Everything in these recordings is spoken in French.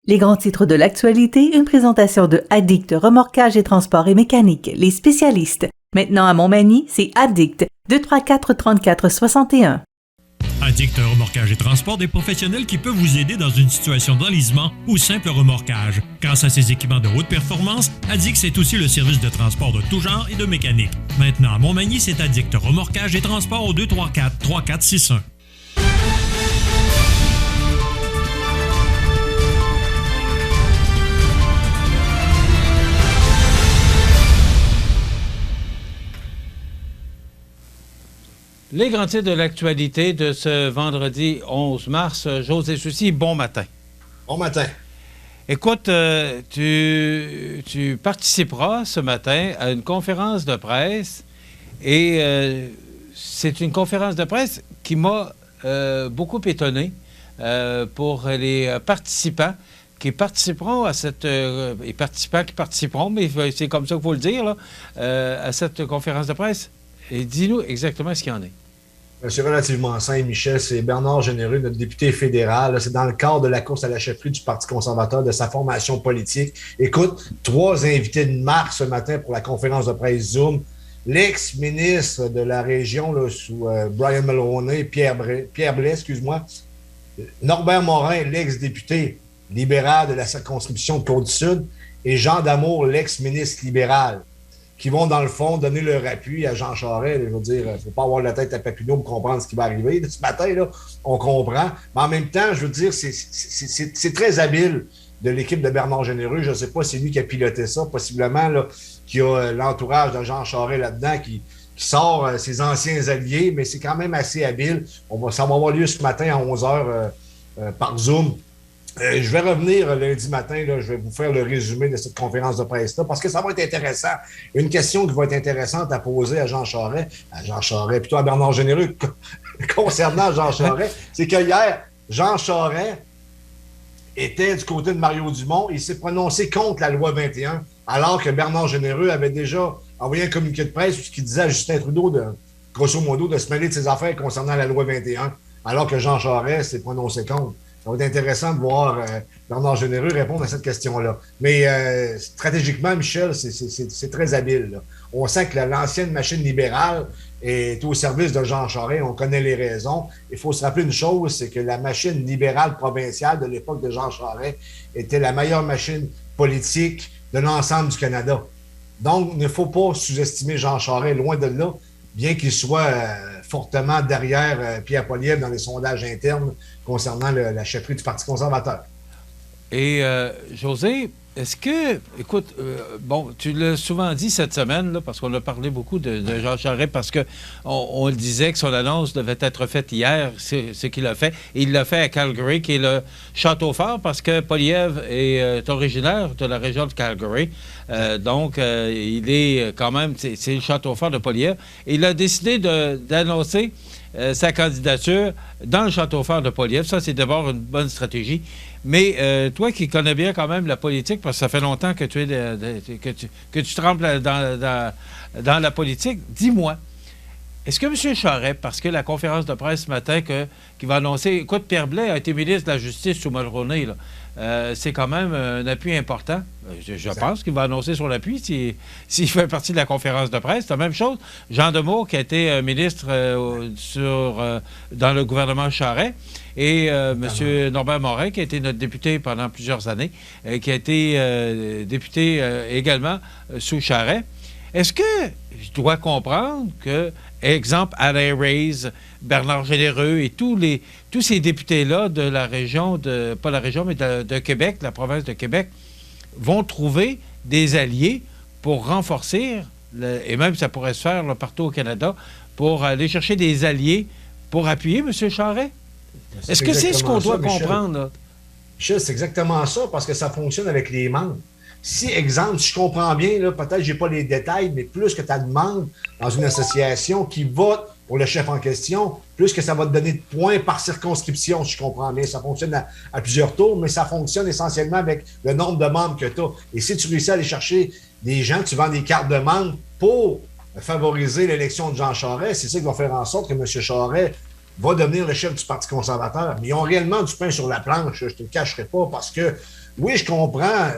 Les grands titres de l'actualité, une présentation de Addict Remorquage et Transport et Mécanique, les spécialistes. Maintenant à Montmagny, c'est Addict, 234-34-61. Addict Remorquage et Transport, des professionnels qui peuvent vous aider dans une situation d'enlisement ou simple remorquage. Grâce à ses équipements de haute performance, Addict c'est aussi le service de transport de tout genre et de mécanique. Maintenant à Montmagny, c'est Addict Remorquage et Transport au 234-3461. Les grands titres de l'actualité de ce vendredi 11 mars. José Soucy, bon matin. Bon matin. Écoute, tu participeras ce matin à une conférence de presse et c'est une conférence de presse qui m'a beaucoup étonné pour les participants qui participeront à cette... les participants qui participeront, mais c'est comme ça qu'il faut le dire, là, à cette conférence de presse. Et dis-nous exactement ce qu'il y en est. C'est relativement simple, Michel. C'est Bernard Généreux, notre député fédéral. C'est dans le cadre de la course à la chefferie du Parti conservateur, de sa formation politique. Écoute, 3 invités de marque ce matin pour la conférence de presse Zoom. L'ex-ministre de la région, là, sous Brian Mulroney, Pierre Blais, excuse-moi. Norbert Morin, l'ex-député libéral de la circonscription de Côte-du-Sud. Et Jean Damour, l'ex-ministre libéral, qui vont, dans le fond, donner leur appui à Jean Charest. Je veux dire, il ne faut pas avoir la tête à Papineau pour comprendre ce qui va arriver. Ce matin, là, on comprend. Mais en même temps, je veux dire, c'est très habile de l'équipe de Bernard Généreux. Je ne sais pas si c'est lui qui a piloté ça, possiblement, là, qui a l'entourage de Jean Charest là-dedans, qui sort ses anciens alliés, mais c'est quand même assez habile. Ça va avoir lieu ce matin à 11h par Zoom. Je vais revenir lundi matin, là, je vais vous faire le résumé de cette conférence de presse-là, parce que ça va être intéressant. Une question qui va être intéressante à poser à Jean Charest, plutôt à Bernard Généreux, concernant Jean Charest, c'est que hier, Jean Charest était du côté de Mario Dumont, il s'est prononcé contre la loi 21, alors que Bernard Généreux avait déjà envoyé un communiqué de presse qui disait à Justin Trudeau, grosso modo, de se mêler de ses affaires concernant la loi 21, alors que Jean Charest s'est prononcé contre. Ça va être intéressant de voir Bernard Généreux répondre à cette question-là. Mais stratégiquement, Michel, c'est très habile, là. On sent que l'ancienne machine libérale est au service de Jean Charest. On connaît les raisons. Il faut se rappeler une chose, c'est que la machine libérale provinciale de l'époque de Jean Charest était la meilleure machine politique de l'ensemble du Canada. Donc, il ne faut pas sous-estimer Jean Charest, loin de là, bien qu'il soit fortement derrière Pierre Poilievre dans les sondages internes concernant la chefferie du Parti conservateur. Et José, est-ce que, écoute, tu l'as souvent dit cette semaine, là, parce qu'on a parlé beaucoup de Jean Charest, parce qu'on le disait que son annonce devait être faite hier, c'est ce qu'il a fait. Et il l'a fait à Calgary, qui est le château fort, parce que Poilievre est originaire de la région de Calgary. Donc, il est quand même, c'est le château fort de Poilievre. Et il a décidé d'annoncer sa candidature dans le château fort de Poilievre. Ça, c'est d'abord une bonne stratégie. Mais toi qui connais bien quand même la politique, parce que ça fait longtemps que que tu trempes dans la politique, dis-moi, est-ce que M. Charest, parce que la conférence de presse ce matin qui va annoncer... Écoute, Pierre Blais a été ministre de la Justice sous Mulroney, là. C'est quand même un appui important. Je pense qu'il va annoncer son appui s'il fait partie de la conférence de presse. C'est la même chose. Jean Damour, qui a été ministre dans le gouvernement Charest, et M. Norbert Morin, qui a été notre député pendant plusieurs années, qui a été député également sous Charest. Est-ce que je dois comprendre que, exemple, Alain Reyes, Bernard Généreux et tous ces députés-là de la région, pas la région, mais de Québec, la province de Québec, vont trouver des alliés pour renforcer, et même ça pourrait se faire là, partout au Canada, pour aller chercher des alliés pour appuyer M. Charest? Est-ce que c'est ce qu'on doit comprendre, là? Michel, c'est exactement ça, parce que ça fonctionne avec les membres. Si, exemple, si je comprends bien, là, peut-être que je n'ai pas les détails, mais plus que tu as de membres dans une association qui vote pour le chef en question, plus que ça va te donner de points par circonscription, si je comprends bien. Ça fonctionne à plusieurs tours, mais ça fonctionne essentiellement avec le nombre de membres que tu as. Et si tu réussis à aller chercher des gens, tu vends des cartes de membres pour favoriser l'élection de Jean Charest, c'est ça qui va faire en sorte que M. Charest va devenir le chef du Parti conservateur. Mais ils ont réellement du pain sur la planche, je ne te le cacherai pas, parce que oui, je comprends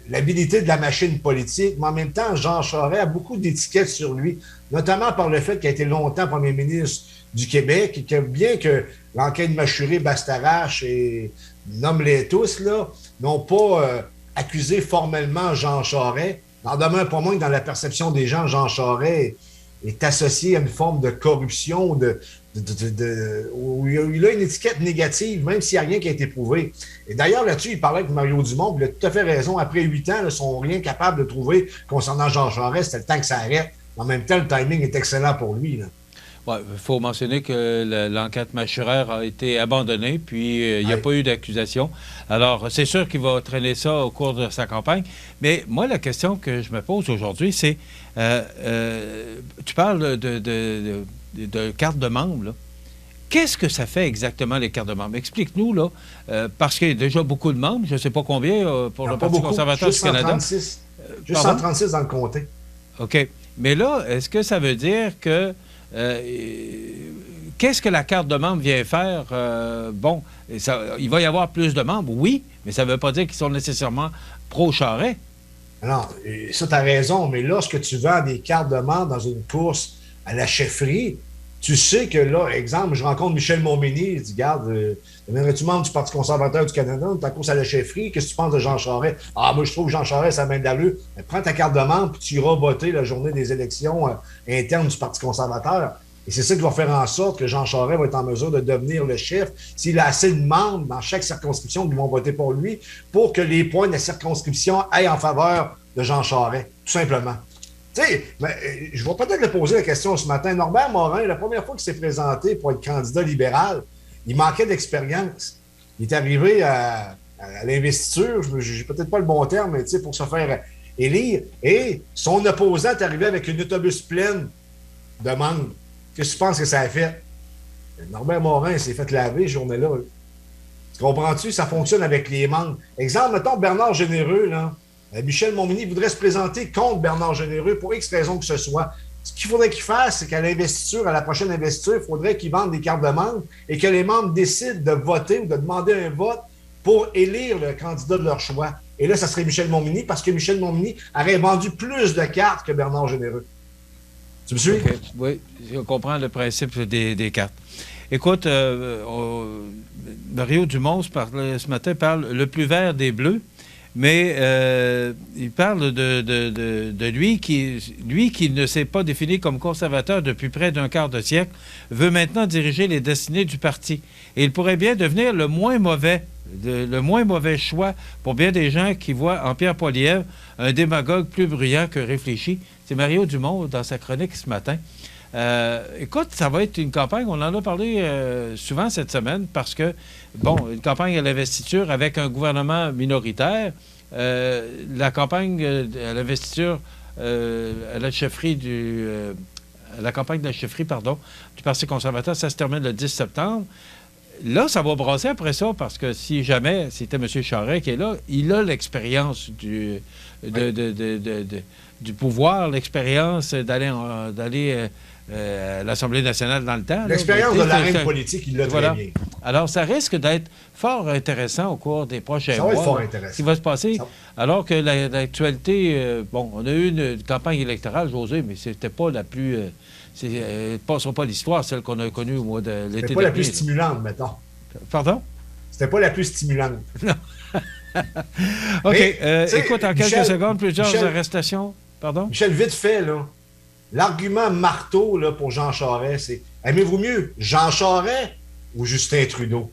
l'habilité de la machine politique, mais en même temps, Jean Charest a beaucoup d'étiquettes sur lui, notamment par le fait qu'il a été longtemps premier ministre du Québec et que bien que l'enquête Machuré, Bastarache et nomme-les tous, là, n'ont pas accusé formellement Jean Charest, n'en demeure pas moins que dans la perception des gens, Jean Charest est associé à une forme de corruption, où il a une étiquette négative, même s'il n'y a rien qui a été prouvé. Et d'ailleurs, là-dessus, il parlait avec Mario Dumont, il a tout à fait raison. Après 8 ans, ils ne sont rien capables de trouver concernant Jean Charest, c'était le temps que ça arrête. En même temps, le timing est excellent pour lui. Il faut mentionner que l'enquête machuraire a été abandonnée, puis il n'y a pas eu d'accusation. Alors, c'est sûr qu'il va traîner ça au cours de sa campagne. Mais moi, la question que je me pose aujourd'hui, c'est, tu parles de carte de membre, là. Qu'est-ce que ça fait exactement, les cartes de membres? Explique-nous, là, parce qu'il y a déjà beaucoup de membres, je ne sais pas combien, pour le Parti conservateur du Canada. Juste 136 dans le comté. OK. Mais là, est-ce que ça veut dire que... qu'est-ce que la carte de membre vient faire? Il va y avoir plus de membres, oui, mais ça ne veut pas dire qu'ils sont nécessairement pro-Charest. Non, ça, tu as raison, mais lorsque tu vends des cartes de membres dans une course à la chefferie, tu sais que là, exemple, je rencontre Michel Montminy, il dit, regarde, deviendrais-tu membre du Parti conservateur du Canada, ta course à la chefferie, qu'est-ce que tu penses de Jean Charest? Ah, moi, je trouve que Jean Charest, ça a main d'allure. Prends ta carte de membre, puis tu iras voter la journée des élections internes du Parti conservateur. Et c'est ça qui va faire en sorte que Jean Charest va être en mesure de devenir le chef s'il a assez de membres dans chaque circonscription qui vont voter pour lui pour que les points de la circonscription aillent en faveur de Jean Charest, tout simplement. Tu sais, je vais peut-être le poser la question ce matin. Norbert Morin, la première fois qu'il s'est présenté pour être candidat libéral, il manquait d'expérience. Il est arrivé à l'investiture, j'ai peut-être pas le bon terme, mais tu sais, pour se faire élire. Et son opposant est arrivé avec une autobus pleine de membres. Qu'est-ce que tu penses que ça a fait? Norbert Morin s'est fait laver cette journée-là. Tu comprends-tu? Ça fonctionne avec les membres. Exemple, mettons Bernard Généreux, là. Michel Montminy voudrait se présenter contre Bernard Généreux pour X raison que ce soit. Ce qu'il faudrait qu'il fasse, c'est qu'à l'investiture, à la prochaine investiture, il faudrait qu'il vende des cartes de membres et que les membres décident de voter ou de demander un vote pour élire le candidat de leur choix. Et là, ça serait Michel Montminy parce que Michel Montminy aurait vendu plus de cartes que Bernard Généreux. Tu me suis? Okay. Oui, je comprends le principe des cartes. Écoute, Mario Dumont ce matin parle le plus vert des bleus. Mais il parle de lui qui ne s'est pas défini comme conservateur depuis près d'un quart de siècle, veut maintenant diriger les destinées du parti. Et il pourrait bien devenir le moins mauvais choix pour bien des gens qui voient en Pierre Poilievre un démagogue plus bruyant que réfléchi. C'est Mario Dumont dans sa chronique ce matin. Écoute, ça va être une campagne, on en a parlé souvent cette semaine, parce que, une campagne à l'investiture avec un gouvernement minoritaire, la campagne à l'investiture à la chefferie la campagne de la chefferie, du Parti conservateur, ça se termine le 10 septembre. Là, ça va brasser après ça, parce que si jamais c'était M. Charest qui est là, il a l'expérience du pouvoir, l'expérience d'aller à l'Assemblée nationale dans le temps. L'expérience de l'arène politique, il l'a très bien. Alors, ça risque d'être fort intéressant au cours des prochains mois. Ça va être fort intéressant. Ce qui va se passer, alors que l'actualité... on a eu une campagne électorale, José, mais c'était pas la plus... ne passera pas l'histoire, celle qu'on a connue au mois de l'été dernier. C'était pas la plus stimulante, mettons. Pardon? C'était pas la plus stimulante. Non. OK. Écoute, en quelques secondes, plusieurs arrestations. Pardon? Michel, vite fait, là. L'argument marteau là, pour Jean Charest, c'est aimez-vous mieux Jean Charest ou Justin Trudeau?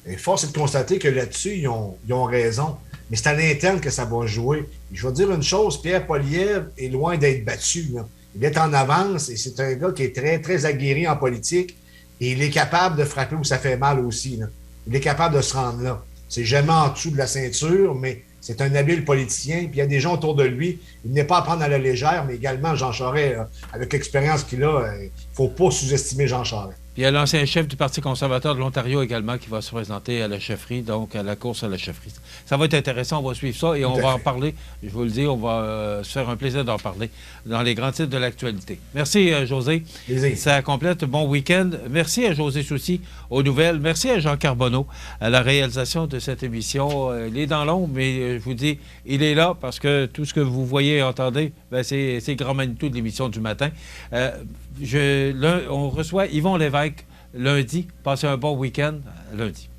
Et force est de constater que là-dessus, ils ont raison. Mais c'est à l'interne que ça va jouer. Et je vais dire une chose, Pierre Poilievre est loin d'être battu. Là. Il est en avance et c'est un gars qui est très, très aguerri en politique et il est capable de frapper où ça fait mal aussi. Là. Il est capable de se rendre là. C'est jamais en dessous de la ceinture, mais c'est un habile politicien, puis il y a des gens autour de lui. Il n'est pas à prendre à la légère, mais également Jean Charest, avec l'expérience qu'il a, il ne faut pas sous-estimer Jean Charest. Puis il y a l'ancien chef du Parti conservateur de l'Ontario également qui va se présenter à la chefferie, donc à la course à la chefferie. Ça va être intéressant, on va suivre ça et on va en parler. Je vous le dis, on va se faire un plaisir d'en parler dans les grands titres de l'actualité. Merci, José. Plaisir. Ça complète. Bon week-end. Merci à José Soucy aux nouvelles. Merci à Jean Carbonneau à la réalisation de cette émission. Il est dans l'ombre, mais je vous dis, il est là parce que tout ce que vous voyez et entendez, c'est Grand Manitou de l'émission du matin. On reçoit Yvon Lévesque lundi. Passez un bon week-end lundi.